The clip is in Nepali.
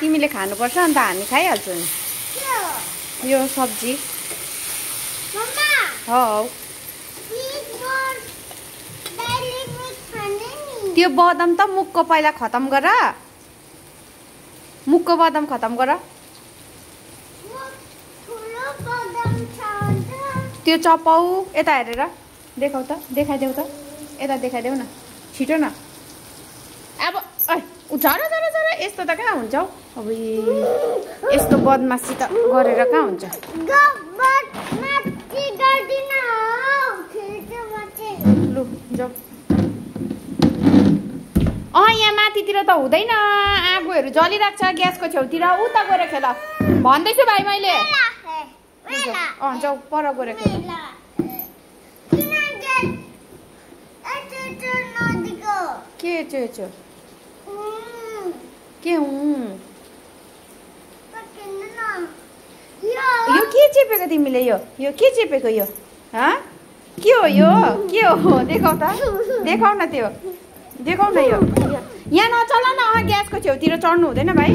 तिमीले खानुपर्छ अन्त हामी खाइहाल्छौँ नि यो सब्जी हो त्यो बदाम त मुखको पहिला खतम गर मुखको बदाम खतम गर त्यो चपाउ यता हेरेर देखाउ त देखाइदेऊ त यता देखाइदेऊ न छिटो न अब झर झर झर यस्तो त कहाँ हुन्छ हौ अब यस्तो बदमासी त गरेर कहाँ हुन्छ लु जाऊ यहाँ माथितिर त हुँदैन आगोहरू जलिरहेको छ ग्यासको छेउतिर उता गएर खेल भन्दैछु भाइ मैले जाऊ पर गएर खेल के यो के चेपेको तिमीले यो के चेपेको यो के हो यो के हो देखाउ त देखाउ न त्यो देखाउ न यो यहाँ नचल न ग्यासको छेउतिर चढ्नु हुँदैन भाइ